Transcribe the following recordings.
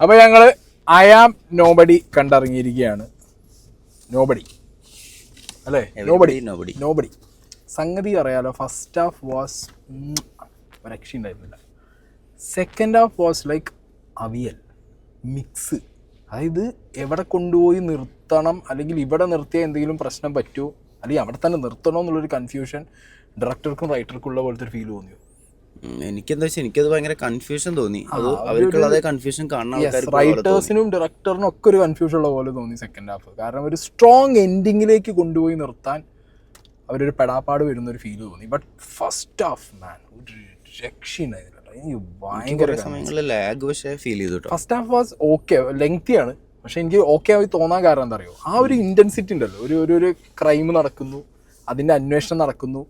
അപ്പോൾ ഞങ്ങൾ I am nobody കണ്ടിറങ്ങിയിരിക്കുകയാണ്. Nobody അല്ലേ? നോബഡി സംഗതി അറിയാലോ. ഫസ്റ്റ് ഹാഫ് വാസ് രക്ഷ ഉണ്ടായിരുന്നില്ല. Second half was like avial mix. അതായത് എവിടെ കൊണ്ടുപോയി നിർത്തണം, അല്ലെങ്കിൽ ഇവിടെ നിർത്തിയാൽ എന്തെങ്കിലും പ്രശ്നം പറ്റുമോ, അല്ലെങ്കിൽ അവിടെ തന്നെ നിർത്തണോ എന്നുള്ളൊരു കൺഫ്യൂഷൻ ഡയറക്ടർക്കും റൈറ്റർക്കും ഉള്ള പോലത്തെ ഒരു ഫീൽ തോന്നിയോ? എനിക്കെന്താ വെച്ചാൽ എനിക്കത് ഭയങ്കര കൺഫ്യൂഷൻ തോന്നി. അത് അവർക്കുള്ള അതേ കൺഫ്യൂഷൻ കാണുന്ന റൈറ്റേഴ്സിനും ഡയറക്ടറിനും ഒക്കെ ഒരു കൺഫ്യൂഷൻ ഉള്ള പോലെ തോന്നി സെക്കൻഡ് ഹാഫ്. കാരണം ഒരു സ്ട്രോങ് എൻഡിങ്ങിലേക്ക് കൊണ്ടുപോയി നിർത്താൻ അവരൊരു പെടാപ്പാട് വരുന്നൊരു ഫീൽ തോന്നി. ബട്ട് ഫസ്റ്റ് ഹാഫ് മാൻ ഒരു രക്ഷയുണ്ടായിരുന്നില്ല. എനിക്ക് ഭയങ്കര ലാഗ് പക്ഷേ ഫീൽ ചെയ്തു. ഫസ്റ്റ് ഹാഫ് വാസ് ഓക്കെ, ലെങ്തിയാണ്, പക്ഷെ എനിക്ക് ഓക്കെ ആയി തോന്നാൻ കാരണം എന്താ അറിയോ, ആ ഒരു ഇന്റൻസിറ്റി ഉണ്ടല്ലോ. ഒരു ക്രൈം നടക്കുന്നു, അതിന്റെ അന്വേഷണം നടക്കുന്നു,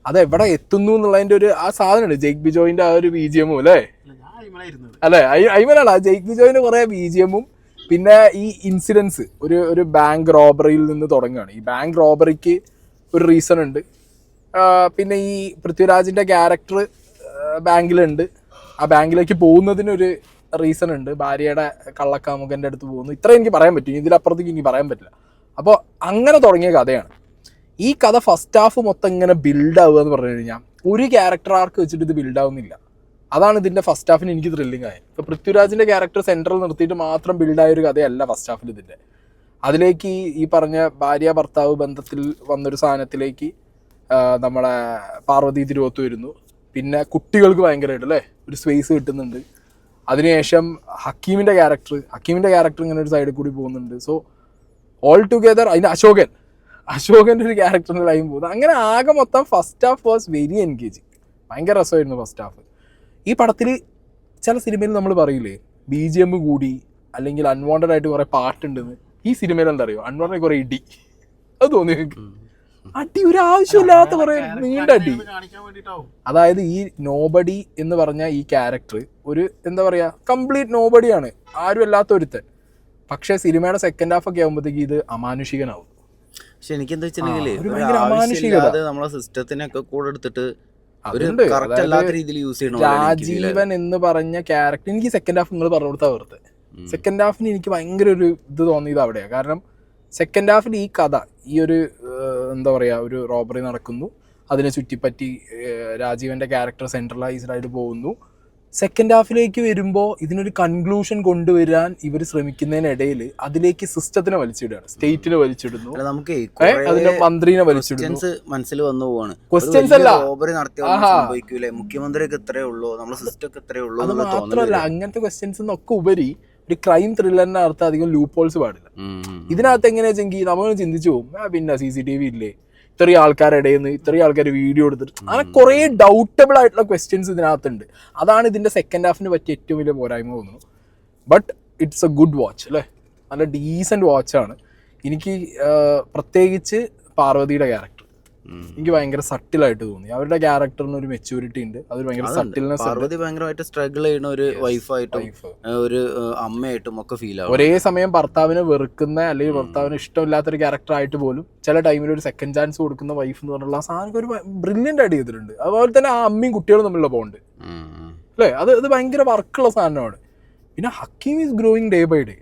അത് എവിടെ എത്തുന്നു എന്നുള്ളതിന്റെ ഒരു ആ സാധനമുണ്ട്. ജെയ്ക്ക് ബിജോയിന്റെ ആ ഒരു BGM അല്ലേ അയ്മനാണ്. ആ ജെയ്ക്ക് ബിജോയിന്റെ കുറെ BGM പിന്നെ ഈ ഇൻസിഡൻസ് ഒരു ബാങ്ക് റോബറിയിൽ നിന്ന് തുടങ്ങുകയാണ്. ഈ ബാങ്ക് റോബറിക്ക് ഒരു റീസൺ ഉണ്ട്. പിന്നെ ഈ പൃഥ്വിരാജിന്റെ ക്യാരക്ടർ ബാങ്കിലുണ്ട്, ആ ബാങ്കിലേക്ക് പോകുന്നതിനൊരു റീസൺ ഉണ്ട്. ഭാര്യയുടെ കള്ളക്കാമുകന്റെ അടുത്ത് പോകുന്നു. ഇത്ര എനിക്ക് പറയാൻ പറ്റും, ഇതിലപ്പുറത്തേക്ക് എനിക്ക് പറയാൻ പറ്റില്ല. അപ്പോൾ അങ്ങനെ തുടങ്ങിയ കഥയാണ് ഈ കഥ. ഫസ്റ്റ് ഹാഫ് മൊത്തം ഇങ്ങനെ ബിൽഡ് ആവുക എന്ന് പറഞ്ഞു കഴിഞ്ഞാൽ ഒരു ക്യാരക്ടർ ആർക്ക് വെച്ചിട്ട് ഇത് ബിൽഡ് ആവുന്നില്ല. അതാണ് ഇതിന്റെ ഫസ്റ്റ് ഹാഫിന് എനിക്ക് ത്രില്ലിംഗ് ആയത്. ഇപ്പോൾ പൃഥ്വിരാജിന്റെ ക്യാരക്ടർ സെൻട്രൽ നിർത്തിയിട്ട് മാത്രം ബിൽഡായ ഒരു കഥയല്ല ഫസ്റ്റ് ഹാഫിൽ ഇതിന്റെ. അതിലേക്ക് ഈ പറഞ്ഞ ഭാര്യ ഭർത്താവ് ബന്ധത്തിൽ വന്നൊരു സാധനത്തിലേക്ക് നമ്മളെ പാർവതി തിരുവോത്ത് വരുന്നു. പിന്നെ കുട്ടികൾക്ക് ഭയങ്കരമായിട്ട് അല്ലേ ഒരു സ്പേസ് കിട്ടുന്നുണ്ട്. അതിനുശേഷം ഹക്കീമിന്റെ ക്യാരക്ടർ ഇങ്ങനെ ഒരു സൈഡിൽ കൂടി പോകുന്നുണ്ട്. സോ ഓൾ ടുഗെദർ അതിന് അശോകന്റെ ഒരു ക്യാരക്ടറിന്റെ ലൈൻ പോകുന്നു. അങ്ങനെ ആകെ മൊത്തം first half was very engaging. ഭയങ്കര രസമായിരുന്നു ഫസ്റ്റ് ഹാഫ്. ഈ പടത്തിൽ ചില സിനിമയിൽ നമ്മൾ പറയില്ലേ BGM കൂടി അല്ലെങ്കിൽ അൺവാണ്ടഡ് ആയിട്ട് കുറെ പാട്ടുണ്ടെന്ന്. ഈ സിനിമയിൽ എന്താ അറിയോ, അൺവാണ്ടഡ് കുറെ ഇടി. അത് തോന്നി അടി, ഒരു ആവശ്യമില്ലാത്ത കുറെ നീണ്ട അടി. അതായത് ഈ നോബഡി എന്ന് പറഞ്ഞ ഈ ക്യാരക്ടർ ഒരു എന്താ പറയാ കംപ്ലീറ്റ് നോബഡിയാണ്, ആരും അല്ലാത്ത ഒരുത്തൻ. പക്ഷെ സിനിമയുടെ സെക്കൻഡ് ഹാഫ് ഒക്കെ ആകുമ്പോഴത്തേക്ക് ഇത് അമാനുഷികനാവും. പക്ഷെ എനിക്കെന്താ വെച്ചിട്ടുണ്ടെങ്കിൽ നമ്മളെ സിസ്റ്റത്തിനൊക്കെ കൂടെ എടുത്തിട്ട് രാജീവൻ എന്ന് പറഞ്ഞ ക്യാരക്ടർ എനിക്ക് സെക്കൻഡ് ഹാഫ് നിങ്ങൾ പറഞ്ഞു കൊടുത്താൽ വെറുതെ. സെക്കൻഡ് ഹാഫിന് എനിക്ക് ഭയങ്കര ഒരു ഇത് തോന്നിയത് അവിടെയാണ്. കാരണം സെക്കൻഡ് ഹാഫിൽ ഈ കഥ ഈ ഒരു എന്താ പറയുക ഒരു റോബറി നടക്കുന്നു, അതിനെ ചുറ്റിപ്പറ്റി രാജീവന്റെ ക്യാരക്ടർ സെൻട്രലൈസ്ഡ് ആയിട്ട് പോകുന്നു. സെക്കൻഡ് ഹാഫിലേക്ക് വരുമ്പോൾ ഇതിനൊരു കൺക്ലൂഷൻ കൊണ്ടുവരാൻ ഇവർ ശ്രമിക്കുന്നതിനിടയിൽ അതിലേക്ക് സിസ്റ്റത്തിനെ വലിച്ചിടുകയാണ്, സ്റ്റേറ്റിനെ വലിച്ചിടുന്നു, അതിന്റെ മന്ത്രിനെ വലിച്ചിടുന്നു. മനസ്സിൽ വന്നു പോവാണ് ക്വസ്റ്റ്യൻസ് അല്ല, മുഖ്യമന്ത്രിയൊക്കെ ഇത്രയേ ഉള്ളൂ, നമ്മളെ സിസ്റ്റം ഇത്രയേ ഉള്ളൂ. അത് മാത്രമല്ല, അങ്ങനത്തെ ക്വസ്റ്റ്യൻസ് എന്നൊക്കെ ഉപരി ഒരു ക്രൈം ത്രില്ലറിന്റെ അർത്ഥം അധികം ലൂപ്പ് ഹോൾസ് പാടില്ല. ഇതിനകത്ത് എങ്ങനെയാ വെച്ചെങ്കിൽ നമ്മൾ ചിന്തിച്ചു പോകും, പിന്നെ CCTV ഇല്ലേ, ഇത്രയും ആൾക്കാരുടെ ഇടയിൽ നിന്ന് ഇത്രയും ആൾക്കാർ വീഡിയോ എടുത്തിട്ട്, അങ്ങനെ കുറേ ഡൗട്ടബിൾ ആയിട്ടുള്ള ക്വസ്റ്റ്യൻസ് ഇതിനകത്തുണ്ട്. അതാണ് ഇതിന്റെ സെക്കൻഡ് ഹാഫിന് പറ്റിയ ഏറ്റവും വലിയ പോരായ്മ തോന്നുന്നു. But it's A good watch അല്ലേ, നല്ല ഡീസൻറ്റ് വാച്ചാണ്. എനിക്ക് പ്രത്യേകിച്ച് പാർവതിയുടെ ക്യാരക്ടർ എനിക്ക് ഭയങ്കര സട്ടിലായിട്ട് തോന്നി. അവരുടെ ക്യാരക്ടറിന് ഒരു മെച്യൂരിറ്റി ഉണ്ട്, അതൊരു ഭയങ്കര സട്ടിൽനെസ്. പാർവതി ഭയങ്കരമായിട്ട് സ്ട്രഗിൾ ചെയ്യുന്ന ഒരു വൈഫായിട്ടും ഒരു അമ്മയായിട്ടും ഒക്കെ ഫീൽ ആവും. ഒരേ സമയം ഭർത്താവിനെ വെറുക്കുന്ന അല്ലെങ്കിൽ ഭർത്താവിന് ഇഷ്ടമില്ലാത്തൊരു ക്യാരക്ടർ ആയിട്ട് പോലും ചില ടൈമിൽ ഒരു സെക്കൻഡ് ചാൻസ് കൊടുക്കുന്ന വൈഫ് എന്ന് പറഞ്ഞുള്ള ആ സാധനം ഒരു ബ്രില്യൻ്റ് ആയിട്ട് ചെയ്തിട്ടുണ്ട്. അതുപോലെ തന്നെ ആ അമ്മയും കുട്ടികളും തമ്മിലുള്ള ബോണ്ട് അല്ലേ, അത് ഭയങ്കര വർക്കുള്ള സാധനമാണ്. പിന്നെ Hakeem is growing day by day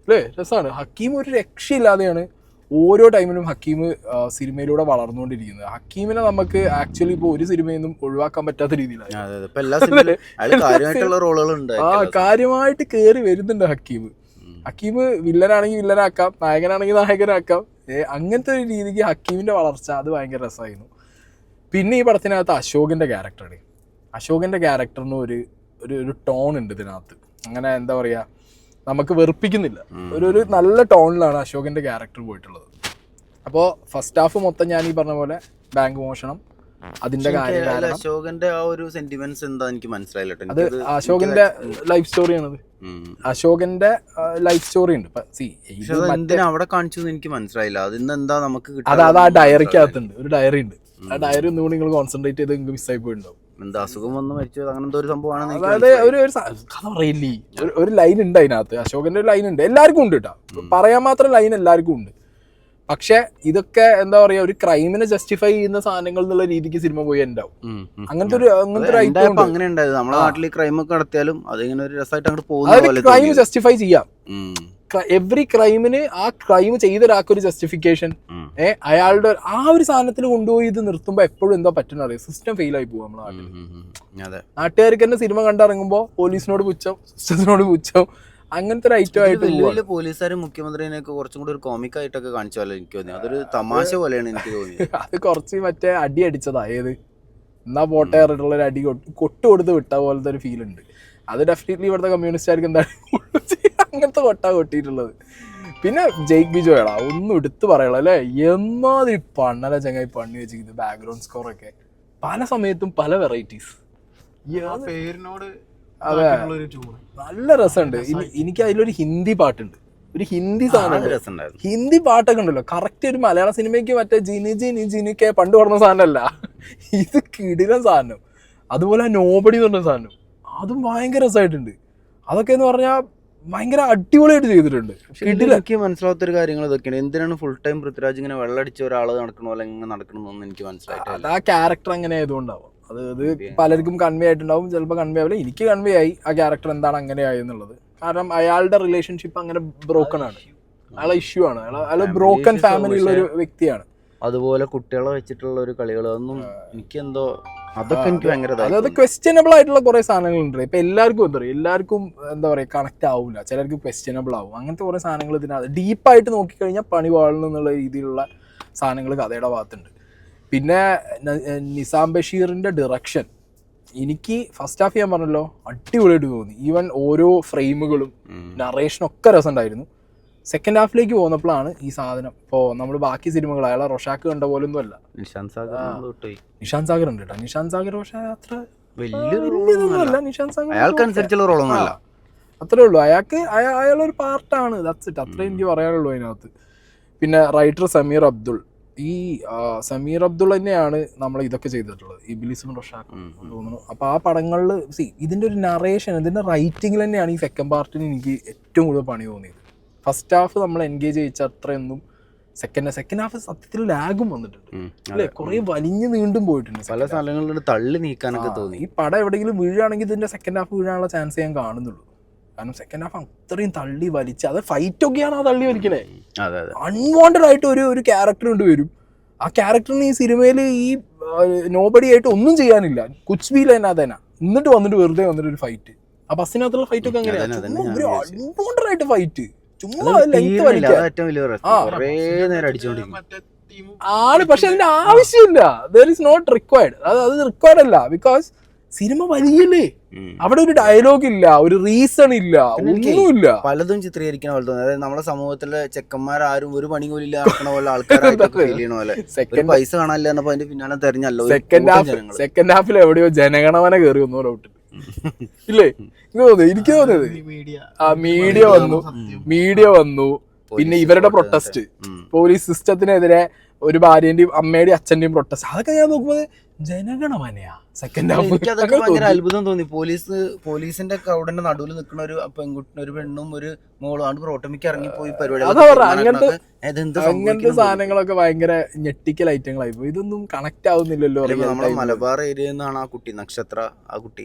അല്ലേ, രസമാണ്. ഹക്കീം ഒരു രക്ഷയില്ലാതെയാണ് ഓരോ ടൈമിലും ഹക്കീം സിനിമയിലൂടെ വളർന്നുകൊണ്ടിരിക്കുന്നത്. ഹക്കീമിനെ നമുക്ക് ആക്ച്വലി ഇപ്പോൾ ഒരു സിനിമയിൽ നിന്നും ഒഴിവാക്കാൻ പറ്റാത്ത രീതിയിലാണ് കാര്യമായിട്ട് കയറി വരുന്നുണ്ട് ഹക്കീം. വില്ലനാണെങ്കിൽ വില്ലനാക്കാം, നായകനാണെങ്കിൽ നായകനാക്കാം. അങ്ങനത്തെ ഒരു രീതിക്ക് ഹക്കീമിന്റെ വളർച്ച അത് ഭയങ്കര രസമായിരുന്നു. പിന്നെ ഈ പടത്തിനകത്ത് അശോകന്റെ ക്യാരക്ടറിന് ഒരു ടോൺ ഉണ്ട് ഇതിനകത്ത്. അങ്ങനെ എന്താ പറയാ, നമുക്ക് വെറുപ്പിക്കുന്നില്ല, ഒരു നല്ല ടോണിലാണ് അശോകന്റെ ക്യാരക്ടർ പോയിട്ടുള്ളത്. അപ്പോൾ ഫസ്റ്റ് ഹാഫ് മൊത്തം ഞാൻ ഈ പറഞ്ഞ പോലെ ബാങ്ക് മോഷണം, അതിന്റെ കാര്യം, അശോകന്റെ ആ ഒരു സെന്റിമെന്റ്സ് എന്താ എനിക്ക് മനസ്സിലായില്ല. അത് അശോകന്റെ ലൈഫ് സ്റ്റോറിയാണത്. അശോകന്റെ ലൈഫ് സ്റ്റോറി ഉണ്ട്. അവിടെ കാണിച്ചത് എനിക്ക് മനസ്സിലായില്ല. അതിന്ന് എന്താ നമുക്ക് അത് ആ ഡയറിക്കകത്തുണ്ട്, ഒരു ഡയറി ഉണ്ട്. ആ ഡയറി ഒന്നുകൂടി നിങ്ങൾ കോൺസെൻട്രേറ്റ് ചെയ്ത് നിങ്ങൾക്ക് മിസ്സായി പോയിട്ടുണ്ടാവും. എന്താ അസുഖം വന്ന് മരിച്ചത് അങ്ങനത്തെ ഒരു സംഭവമാണ്. അതായത് ഒരു കഥ പറയില്ലേ, ഒരു ലൈൻ ഉണ്ട് അതിനകത്ത്. അശോകന്റെ ഒരു ലൈൻ ഉണ്ട്, എല്ലാവർക്കും ഉണ്ട് കേട്ടോ, പറയാൻ മാത്രം ലൈൻ എല്ലാവർക്കും ഉണ്ട്. പക്ഷെ ഇതൊക്കെ എന്താ പറയാ ഒരു ക്രൈമിനെ ജസ്റ്റിഫൈ ചെയ്യുന്ന സാധനങ്ങൾ എന്നുള്ള രീതിക്ക് സിനിമ പോയി ഉണ്ടാവും. അങ്ങനത്തെ ഒരു ഐറ്റം അങ്ങനെ ഉണ്ടായത് നമ്മുടെ നാട്ടിൽ ക്രൈം ഒക്കെ നടത്തിയാലും അതിങ്ങനെ ഒരു രസമായിട്ട് അങ്ങോട്ട് പോകുന്ന ക്രൈം ജസ്റ്റിഫൈ ചെയ്യാം. എവറി ക്രൈമിന് ആ ക്രൈം ചെയ്ത ഒരാൾക്കൊരു ജസ്റ്റിഫിക്കേഷൻ, അയാളുടെ ആ ഒരു സാധനത്തിന് കൊണ്ടുപോയി ഇത് നിർത്തുമ്പോ എപ്പോഴും എന്താ പറ്റുന്ന അറിയാം, സിസ്റ്റം ഫെയിൽ ആയി പോകും നമ്മുടെ നാട്ടിൽ. നാട്ടുകാർക്ക് തന്നെ സിനിമ കണ്ടിറങ്ങുമ്പോ പോലീസിനോട് പുച്ഛം, സിസ്റ്റത്തിനോട് പുച്ഛം, അങ്ങനത്തെ ഒരു ഐറ്റം ആയിട്ട് പോലീസുകാരും മുഖ്യമന്ത്രിനെയൊക്കെ കുറച്ചും കൂടി ഒരു കോമിക് ആയിട്ടൊക്കെ കാണിച്ച പോലെ എനിക്ക് തോന്നി. അതൊരു തമാശ പോലെയാണ് എനിക്ക് തോന്നിയത്. അത് കുറച്ച് മറ്റേ അടി അടിച്ചതാ, ഏത് എന്നാ പോട്ടെ പറഞ്ഞിട്ടുള്ള ഒരു അടി കൊട്ട് കൊടുത്ത് വിട്ട പോലത്തെ ഒരു ഫീൽ ഉണ്ട്. അത് ഡെഫിനറ്റ്ലി ഇവിടുത്തെ കമ്മ്യൂണിസ്റ്റുകാർക്ക് എന്താണ് അങ്ങനത്തെ കൊട്ടാ കൊട്ടിയിട്ടുള്ളത്. പിന്നെ ജെയ്ക്ക് ബിജോയാടാ ഒന്നും എടുത്ത് പറയണം അല്ലേ, എന്നാതിരി പണ്ണല ചങ്ങായി പണി വെച്ചിരിക്കുന്നത്. ബാക്ക്ഗ്രൗണ്ട് സ്കോർ ഒക്കെ പല സമയത്തും പല വെറൈറ്റീസ്. അതെ, നല്ല രസമുണ്ട്. എനിക്ക് അതിലൊരു ഹിന്ദി പാട്ടുണ്ട്, ഒരു ഹിന്ദി സാധനം, ഹിന്ദി പാട്ടൊക്കെ ഉണ്ടല്ലോ കറക്റ്റ് ഒരു മലയാള സിനിമയ്ക്ക് മറ്റേ ജിനി ജിനി ജിനിക്കെ പണ്ട് പറഞ്ഞ സാധനമല്ല, ഇത് കിടിലൻ സാധനം. അതുപോലെ നോബഡി എന്ന് പറഞ്ഞ സാധനം അതും ഭയങ്കര രസമായിട്ടുണ്ട്. അതൊക്കെ എന്ന് പറഞ്ഞാൽ ഭയങ്കര അടിപൊളിയായിട്ട് ചെയ്തിട്ടുണ്ട്. എനിക്ക് മനസ്സിലാത്തൊരു കാര്യങ്ങൾ ഇതൊക്കെയാണ്. എന്തിനാണ് ഫുൾ ടൈം പൃഥ്വിരാജ് ഇങ്ങനെ വെള്ളടിച്ച ഒരാൾ നടക്കണ പോലെ ഇങ്ങനെ നടക്കണമെന്ന് എനിക്ക് മനസ്സിലായിട്ടില്ല. അത് ആ ക്യാരക്ടർ അങ്ങനെ ആയതുകൊണ്ടാവും. അത് പലർക്കും കൺവേ ആയിട്ടുണ്ടാവും, ചിലപ്പോൾ കൺവേ ആവില്ല. എനിക്ക് കൺവേ ആയി ആ ക്യാരക്ടർ എന്താണ് അങ്ങനെ ആയി എന്നുള്ളത്. കാരണം അയാളുടെ റിലേഷൻഷിപ്പ് അങ്ങനെ ബ്രോക്കൺ ആണ്, അയാളെ ഇഷ്യൂ ആണ്, അയാൾ ബ്രോക്കൺ ഫാമിലി ഉള്ള ഒരു വ്യക്തിയാണ്. അതുപോലെ കുട്ടികളെ വെച്ചിട്ടുള്ള ഒരു കളികൾ അതൊന്നും എനിക്കെന്തോ അതൊക്കെ എനിക്ക് ഭയങ്കര അതായത് ക്വസ്റ്റ്യനബിൾ ആയിട്ടുള്ള കുറെ സാധനങ്ങളുണ്ട്. ഇപ്പൊ എല്ലാവർക്കും എന്താ പറയുക, എല്ലാവർക്കും എന്താ പറയുക കണക്ട് ആവില്ല, ചിലർക്ക് ക്വസ്റ്റ്യനബിൾ ആവും. അങ്ങനത്തെ കുറെ സാധനങ്ങൾ ഇതിനകത്ത് ഡീപ്പായിട്ട് നോക്കിക്കഴിഞ്ഞാൽ പണി വാഴണം എന്നുള്ള രീതിയിലുള്ള സാധനങ്ങൾ കഥയുടെ ഭാഗത്തുണ്ട്. പിന്നെ നിസാം ബഷീറിന്റെ ഡിറക്ഷൻ എനിക്ക് ഫസ്റ്റ് ഹാഫ് ഞാൻ പറഞ്ഞല്ലോ അടിപൊളിയായിട്ട് തോന്നി. ഈവൻ ഓരോ ഫ്രെയിമുകളും നറേഷനൊക്കെ രസമുണ്ടായിരുന്നു. സെക്കൻഡ് ഹാഫിലേക്ക് പോകുന്നപ്പോഴാണ് ഈ സാധനം ഇപ്പോൾ നമ്മൾ ബാക്കി സിനിമകൾ അയാളെ റൊഷാക്ക് കണ്ട പോലൊന്നും അല്ല. നിഷാന്ത് സാഗർ ഉണ്ട് കേട്ടോ. നിഷാന്ത് സാഗർ പക്ഷേ അത്ര വലിയൊന്നുമല്ല, നിഷാന്ത് സാഗർ അയാൾക്കനുസരിച്ചുള്ള റോളൊന്നുമല്ല, അത്രേ ഉള്ളൂ. അയാളൊരു പാർട്ടാണ്, ദാറ്റ്സ് ഇറ്റ്, അത്രേ എനിക്ക് പറയാനുള്ളൂ അതിനകത്ത്. പിന്നെ റൈറ്റർ സമീർ അബ്ദുൾ, ഈ സമീർ അബ്ദുൾ തന്നെയാണ് നമ്മൾ ഇതൊക്കെ ചെയ്തിട്ടുള്ളത്, ഇബ്ലീസും റൊഷാക്കും തോന്നുന്നു. അപ്പോൾ ആ പടങ്ങളിൽ ഇതിൻ്റെ ഒരു നറേഷൻ, ഇതിൻ്റെ റൈറ്റിങ്ങിൽ തന്നെയാണ് ഈ സെക്കൻഡ് പാർട്ടിന് എനിക്ക് ഏറ്റവും കൂടുതൽ പണി തോന്നിയത്. ഫസ്റ്റ് ഹാഫ് നമ്മൾ എൻഗേജ് ചെയ്യിച്ച അത്രയൊന്നും സെക്കൻഡ് ഹാഫ് സത്യത്തിൽ ലാഗും വന്നിട്ടുണ്ട് അല്ലേ, കുറെ വലിഞ്ഞു നീണ്ടും പോയിട്ടുണ്ട്. പല സ്ഥലങ്ങളിലും തള്ളി നീക്കാനൊക്കെ തോന്നി. ഈ പടം എവിടെയെങ്കിലും വീഴുകയാണെങ്കിൽ ഇതിന്റെ സെക്കൻഡ് ഹാഫ് വീഴാനുള്ള ചാൻസ് ഞാൻ കാണുന്നുള്ളൂ. കാരണം സെക്കൻഡ് ഹാഫ് അത്രയും തള്ളി വലിച്ച്, അത് ഫൈറ്റ് ഒക്കെയാണ് ആ തള്ളി വലിക്കണേ. അൺവാണ്ടഡ് ആയിട്ട് ഒരു ക്യാരക്ടർ കൊണ്ട് വരും. ആ ക്യാരക്ടറിന് ഈ സിനിമയിൽ ഈ നോബഡി ആയിട്ട് ഒന്നും ചെയ്യാനില്ല, കുച്ച്ബിയിൽ തന്നെ അതേന, എന്നിട്ട് വന്നിട്ട് വെറുതെ വന്നിട്ട് ഒരു ഫൈറ്റ്. ആ ബസ്സിനകത്തുള്ള ഫൈറ്റ് ഒക്കെ അങ്ങനെയാണ്, അൺവാണ്ടഡ് ആയിട്ട് ഫൈറ്റ്, ചുമ്മാ ലെങ്ത് വലിക്കാൻ ആണ്. പക്ഷെ അതിന്റെ ആവശ്യമില്ല, ദർ ഇസ് നോട്ട് റിക്വയർഡ്. അത് റിക്വയർഡ് അല്ല, ബിക്കോസ് സിനിമ വലിയല്ലേ, അവിടെ ഒരു ഡയലോഗ് ഇല്ല, ഒരു റീസൺ ഇല്ല, ഒന്നുമില്ല. പലതും ചിത്രീകരിക്കുന്ന പോലെ തോന്നുന്നു. അതായത് നമ്മുടെ സമൂഹത്തിലെ ചെക്കന്മാരും ഒരു പണി പോലും നടക്കണ പോലെ ആൾക്കാരായിട്ട് ഫീൽ ചെയ്യണ പോലെ. പൈസ കാണാനില്ല എന്നപ്പോ അതിന്റെ പിന്നാലെ തെരഞ്ഞല്ലോ. സെക്കൻഡ് ഹാഫിൽ എവിടെയോ ജനഗണമന കയറി വന്നു ഡൗട്ട് ഇല്ലേ, എനിക്ക് തോന്നുന്നത്. മീഡിയ വന്നു, പിന്നെ ഇവരുടെ പ്രൊട്ടസ്റ്റ്, പോലീസ് സിസ്റ്റത്തിനെതിരെ ഒരു ഭാര്യന്റെയും അമ്മയുടെയും അച്ഛന്റെയും പ്രൊട്ടസ്റ്റ്, അതൊക്കെ ഞാൻ നോക്കുമ്പോൾ ജനഗണമനയാ സെക്കൻഡ് ഹാഫ്. എനിക്കതൊക്കെ ഭയങ്കര അത്ഭുതം തോന്നി. പോലീസിന്റെ ക്രൗഡിന്റെ നടുവിൽ നിൽക്കുന്ന ഒരു പെൺകുട്ടി, ഒരു പെണ്ണും ഒരു മോളും ആണ് റോട്ടമിക്ക് ഇറങ്ങിപ്പോയി പരിപാടി. അങ്ങനത്തെ സാധനങ്ങളൊക്കെ ഭയങ്കര ഞെട്ടിക്കൽ ഐറ്റങ്ങളായി പോയി. ഇതൊന്നും കണക്ട് ആവുന്നില്ലല്ലോ. നമ്മളെ മലബാർ ഏരിയയിൽ നിന്നാണ് ആ കുട്ടി, നക്ഷത്ര, ആ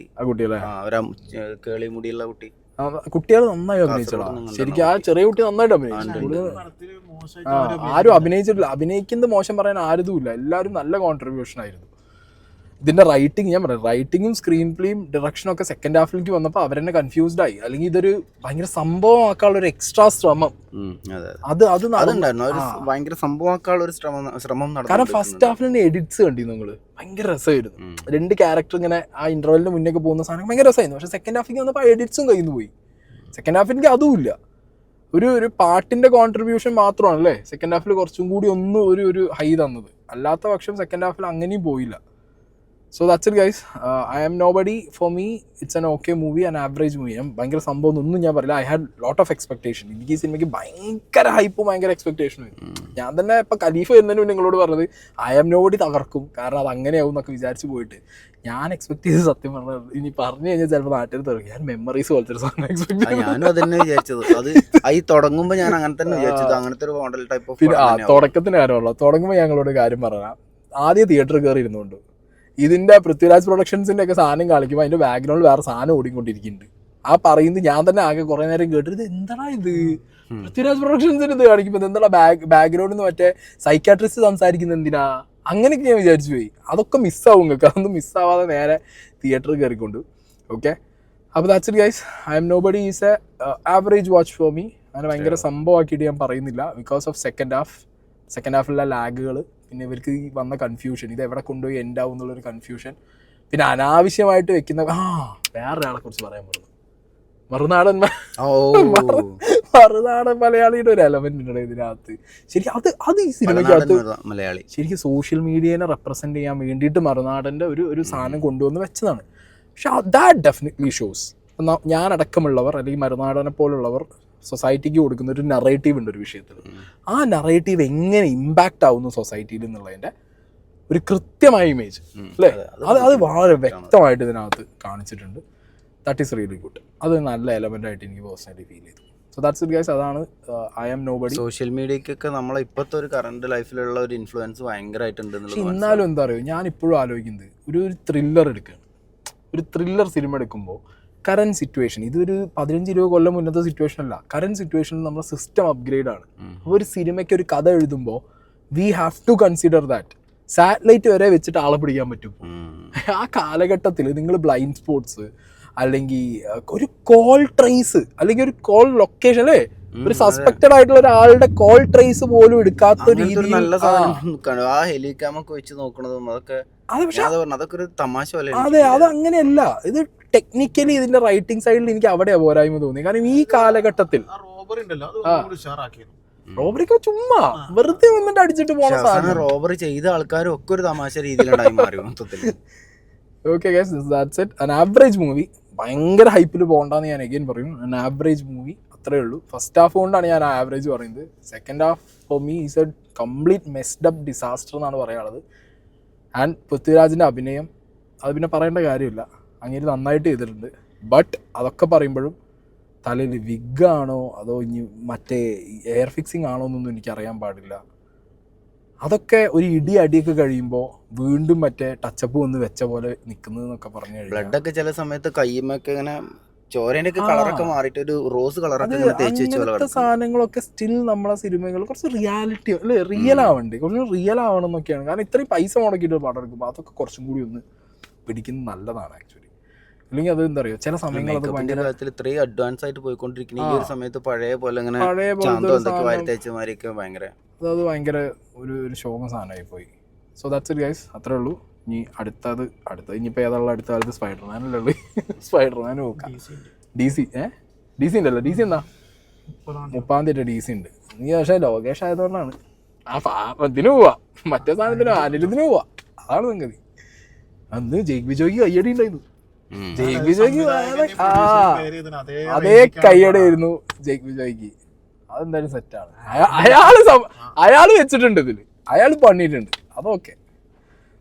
കുട്ടിയല്ലേ, കേളി മുടിയുള്ള കുട്ടി. കുട്ടികൾ നന്നായി അഭിനയിച്ചോളാം ശരിക്കും. ആ ചെറിയ കുട്ടി നന്നായിട്ട് അഭിനയിച്ചു. ആരും അഭിനയിച്ചിട്ടില്ല, അഭിനയിക്കുന്നത് മോശം പറയാൻ ആരും ഇല്ല, എല്ലാവരും നല്ല കോൺട്രിബ്യൂഷൻ ആയിരുന്നു. ഇതിന്റെ റൈറ്റിംഗ് ഞാൻ പറയാം, റൈറ്റിംഗും സ്ക്രീൻ പ്ലേയും ഡിറക്ഷനും ഒക്കെ സെക്കൻഡ് ഹാഫിലേക്ക് വന്നപ്പോൾ അവരെന്നെ കൺഫ്യൂസ്ഡ് ആയി. അല്ലെങ്കിൽ ഇതൊരു ഭയങ്കര സംഭവമാക്കാനുള്ള ഒരു എക്സ്ട്രാ ശ്രമം, ഭയങ്കര സംഭവമാക്കാനുള്ള ഒരു ശ്രമം നടന്നു. കാരണം ഫസ്റ്റ് ഹാഫിൽ തന്നെ എഡിറ്റ്സ് കണ്ടിരുന്നു നിങ്ങള്, ഭയങ്കര രസമായിരുന്നു. രണ്ട് ക്യാരക്ടർ ഇങ്ങനെ ആ ഇന്റർവെല്ലിന് മുന്നേ പോകുന്ന സാധനം ഭയങ്കര രസമായിരുന്നു. പക്ഷെ സെക്കൻഡ് ഹാഫിലേക്ക് വന്നപ്പോൾ എഡിറ്റ്സും കയ്യിൽ നിന്ന് പോയി. സെക്കൻഡ് ഹാഫിലേക്ക് അതും ഇല്ല, ഒരു പാട്ടിന്റെ കോൺട്രിബ്യൂഷൻ മാത്രമാണല്ലേ സെക്കൻഡ് ഹാഫിൽ കുറച്ചും കൂടി ഒരു ഹൈ തന്നത്. അല്ലാത്ത പക്ഷം സെക്കൻഡ് ഹാഫിൽ അങ്ങനെയും പോയില്ല. So that's it guys. I am nobody. For me it's an okay movie, an average movie. ഭയങ്കര സംഭവം ഒന്നും ഞാൻ പറയില്ല. I had lot of expectation. എനിക്ക് ഈ സിനിമയ്ക്ക് ഭയങ്കര ഹൈപ്പും ഭയങ്കര എക്സ്പെക്ടേഷനും. ഞാൻ തന്നെ ഇപ്പൊ ഖലീഫ എന്നതിന് നിങ്ങളോട് പറഞ്ഞത് I am nobody തകർക്കും, കാരണം അത് അങ്ങനെയാവും എന്നൊക്കെ വിചാരിച്ചു പോയിട്ട് ഞാൻ എക്സ്പെക്ട് ചെയ്ത് സത്യം പറഞ്ഞത് ഇനി പറഞ്ഞു കഴിഞ്ഞാൽ ചിലപ്പോൾ നാട്ടിൽ തുടങ്ങി ഞാൻ മെമ്മറീസ് പോലത്തെ ഒരു സാധനം എക്സ്പെക്ട് ഞാനും അതന്നെ വിചാരിച്ചത്. അത് ഈ തുടങ്ങുമ്പോൾ ഞാൻ അങ്ങനെ തന്നെ വിചാരിച്ചത്, അങ്ങനത്തെ ഒരു മോഡൽ ടൈപ്പ് ഓഫ്. പിന്നെ തുടക്കത്തിന് കാര്യമുള്ളൂ. തുടങ്ങുമ്പോൾ ഞങ്ങളോട് കാര്യം പറഞ്ഞാൽ ആദ്യം തിയേറ്ററിൽ കയറി ഇരുന്നുകൊണ്ട് ഇതിന്റെ പൃഥ്വിരാജ് പ്രൊഡക്ഷൻസിന്റെ ഒക്കെ സാധനം കാണിക്കുമ്പോൾ അതിന്റെ ബാക്ക്ഗ്രൗണ്ടിൽ വേറെ സാധനം ഓടിക്കൊണ്ടിരിക്കുന്നുണ്ട്. ആ പറയുന്നത് ഞാൻ തന്നെ ആകെ കുറെ നേരം കേട്ടിട്ട് ഇത് എന്താടാ ഇത് പൃഥ്വിരാജ് പ്രൊഡക്ഷൻസിന് ഇത് കാണിക്കുമ്പോൾ എന്താ ബാക്ക്ഗ്രൗണ്ടിൽ നിന്ന് മറ്റേ സൈക്കാട്രിസ്റ്റ് സംസാരിക്കുന്നത് എന്തിനാ, അങ്ങനെയൊക്കെ ഞാൻ വിചാരിച്ചു പോയി. അതൊക്കെ മിസ്സാവും നിങ്ങൾക്ക്. അതൊന്നും മിസ്സാവാതെ നേരെ തിയേറ്ററിൽ കയറിക്കൊണ്ട്. ഓക്കെ, അപ്പോൾ that's it guys. I M nobody is A average watch for me. അങ്ങനെ ഭയങ്കര സംഭവമാക്കിയിട്ട് ഞാൻ പറയുന്നില്ല. ബിക്കോസ് ഓഫ് സെക്കൻഡ് ഹാഫിലുള്ള ലാഗുകൾ, പിന്നെ ഇവർക്ക് ഈ വന്ന കൺഫ്യൂഷൻ, ഇത് എവിടെ കൊണ്ടുപോയി എൻഡ് ആവും എന്നുള്ളൊരു കൺഫ്യൂഷൻ, പിന്നെ അനാവശ്യമായിട്ട് വെക്കുന്ന വേറൊരാളെ കുറിച്ച് പറയാൻ പറഞ്ഞു, മറുനാടൻ മലയാളിയുടെ ഒരു എലമെന്റ് ഉണ്ട് ഇതിനകത്ത്. ശരിക്കും അത് ഈ സിനിമയ്ക്കകത്ത് മലയാളി ശരിക്കും സോഷ്യൽ മീഡിയനെ റെപ്രസെന്റ് ചെയ്യാൻ വേണ്ടിയിട്ട് മറുനാടൻ്റെ ഒരു സാധനം കൊണ്ടുവന്ന് വെച്ചതാണ്. പക്ഷെ ദാറ്റ് ഡെഫിനറ്റ്ലി ഷോസ് ഞാൻ അടക്കമുള്ളവർ അല്ലെങ്കിൽ മറുനാടനെ പോലുള്ളവർ സൊസൈറ്റിക്ക് കൊടുക്കുന്ന ഒരു നറേറ്റീവ് ഉണ്ട് ഒരു വിഷയത്തിൽ. ആ നറേറ്റീവ് എങ്ങനെ ഇമ്പാക്റ്റ് ആവുന്നു സൊസൈറ്റിയിൽ എന്നുള്ളതിൻ്റെ ഒരു കൃത്യമായ ഇമേജ് അല്ലേ, അത് വളരെ വ്യക്തമായിട്ട് ഇതിനകത്ത് കാണിച്ചിട്ടുണ്ട്. That is really good. അത് നല്ല എലമെന്റ് ആയിട്ട് എനിക്ക് പേഴ്സണലി ഫീൽ ചെയ്തു. So that's it guys. അതാണ് ഐ ആം നോബഡി. സോഷ്യൽ മീഡിയക്കൊക്കെ നമ്മളെ ഇപ്പോഴത്തെ ഒരു കറണ്ട് ലൈഫിലുള്ള ഒരു ഇൻഫ്ലുവൻസ് ഭയങ്കരമായിട്ടുണ്ട്. എന്നാലും എന്താ പറയുക, ഞാൻ ഇപ്പോഴും ആലോചിക്കുന്നത് ഒരു ത്രില്ലർ എടുക്കുകയാണ്. ഒരു ത്രില്ലർ സിനിമ എടുക്കുമ്പോൾ കറന്റ് സിറ്റുവേഷൻ, ഇതൊരു 15-20 കൊല്ലം മുന്നത്തെ സിറ്റുവേഷൻ അല്ല. കറന്റ് സിറ്റുവേഷനിൽ നമ്മുടെ സിസ്റ്റം അപ്ഗ്രേഡ് ആണ്. അപ്പോൾ ഒരു സിനിമയ്ക്ക് ഒരു കഥ എഴുതുമ്പോൾ we have to consider that. Satellite വരെ വെച്ചിട്ട് ആളെ പിടിക്കാൻ പറ്റും. ആ കാലഘട്ടത്തിൽ നിങ്ങൾ ബ്ലൈൻഡ് സ്പോട്ട്സ് അല്ലെങ്കിൽ ഒരു കോൾ ട്രേസ് അല്ലെങ്കിൽ ഒരു കോൾ ലൊക്കേഷൻ അല്ലേ, ഒരു സസ്പെക്റ്റഡ് ആയിട്ടുള്ള ഒരാളുടെ കോൾ ട്രേസ് പോലും എടുക്കാത്ത രീതിയിൽ നല്ല സാധനം ആ ഹെലികാമൊക്കെ വെച്ച് നോക്കണതും അതൊക്കെ അതൊക്കെ ഒരു തമാശ പോലെ. അതെ, അത് അങ്ങനെയല്ല. ഇത് ടെക്നിക്കലി ഇതിന്റെ റൈറ്റിംഗ് സൈഡിൽ എനിക്ക് അവിടെയാ പോരായ്മ തോന്നി. കാരണം ഈ കാലഘട്ടത്തിൽ റോബറിക്ക് ചുമ്മാ വെറുതെ വന്നിട്ട് അടിച്ചിട്ട് പോണ സാധനം, റോബറി ചെയ്ത ആൾക്കാരും ഒക്കെ ഒരു തമാശ രീതിയിലുണ്ടായി മാറി മൊത്തത്തിൽ. Okay guys, that's it. An average movie. ഭയങ്കര ഹൈപ്പിൽ പോകണ്ടെന്ന് ഞാൻ അഗൈൻ പറയും. ആൻ ആവറേജ് മൂവി, അത്രേ ഉള്ളൂ. ഫസ്റ്റ് ഹാഫ് കൊണ്ടാണ് ഞാൻ ആവറേജ് പറയുന്നത്. Second half for me is A complete messed up disaster എന്നാണ് പറയാനുള്ളത്. ആൻഡ് പൃഥ്വിരാജിൻ്റെ അഭിനയം അത് പിന്നെ പറയേണ്ട കാര്യമില്ല, അങ്ങനെ നന്നായിട്ട് ചെയ്തിട്ടുണ്ട്. ബട്ട് അതൊക്കെ പറയുമ്പോഴും തലയിൽ വിഗാണോ അതോ ഇനി മറ്റേ എയർ ഫിക്സിങ് ആണോ എന്നൊന്നും എനിക്കറിയാൻ പാടില്ല. അതൊക്കെ ഒരു അടിയൊക്കെ കഴിയുമ്പോൾ വീണ്ടും മറ്റേ ടച്ചപ്പ് വന്ന് വെച്ച പോലെ നിൽക്കുന്നതെന്നൊക്കെ പറഞ്ഞു കഴിഞ്ഞാൽ ബ്ലഡൊക്കെ ചില സമയത്ത് കയ്യുമൊക്കെ ഇങ്ങനെ ചോരേൻ്റെ ഒക്കെ കളറൊക്കെ മാറിയിട്ട് ഒരു റോസ് കളറൊക്കെ അങ്ങനത്തെ സാധനങ്ങളൊക്കെ സ്റ്റിൽ നമ്മളെ സിനിമകൾ കുറച്ച് റിയാലിറ്റി അല്ലെ, റിയൽ ആവണ്ടേ, കുറച്ച് റിയൽ ആവണം എന്നൊക്കെയാണ്. കാരണം ഇത്രയും പൈസ മുടക്കിയിട്ട് പടം എടുക്കുമ്പോൾ അതൊക്കെ കുറച്ചും കൂടി ഒന്ന് പിടിക്കുന്നത് നല്ലതാണ് ആക്ച്വലി. അല്ലെങ്കിൽ അത് എന്താ പറയുക, ചില സമയങ്ങളൊക്കെ ഭയങ്കര കാര്യത്തിൽ ഇത്രയും അഡ്വാൻസ് ആയിട്ട് പോയിക്കൊണ്ടിരിക്കുന്ന ഈ ഒരു സമയത്ത് പഴയ പോലെ ഇങ്ങനെ വാരിത്തേച്ചമാരൊക്കെ ഭയങ്കര അത് ഭയങ്കര ഒരു ശോകം സാധനമായി പോയി. സോ ദാറ്റ്സ് ഇറ്റ് ഗൈസ്, അത്രേ ഉള്ളൂ. ഇനി അടുത്തത് ഇനിയിപ്പോൾ ഏതാളുള്ള അടുത്ത കാലത്ത് സ്പൈഡർമാനല്ലേ ഉള്ളു. സ്പൈഡർമാൻ നോക്കാം. ഡി സി ഉണ്ടല്ലോ. ഡി സി എന്താ 30 ഡി സി ഉണ്ട്. നീ പക്ഷേ ലോകേഷ് ആയതുകൊണ്ടാണ് ഇതിന് പോവാ, മറ്റേ സാധനത്തിന് അനിലിന് പോവാ. അതാണ് സംഗതി. അന്ന് ജയ്ക്ക് ബിജോയ്ക്ക് കയ്യടി ഉണ്ടായിരുന്നു. ജയ്ക്ക് ബിജോയ്ക്ക് അതേ കയ്യടി ആയിരുന്നു ജയ്ക്ക് ബിജോയ്ക്ക്. അതെന്തായാലും സെറ്റാണ്. അയാൾ വെച്ചിട്ടുണ്ട് ഇതിൽ, അയാൾ പണിയിട്ടുണ്ട്. അതൊക്കെ.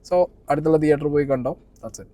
സോ അടുത്തുള്ള തിയേറ്ററിൽ പോയി കണ്ടോ. That's it.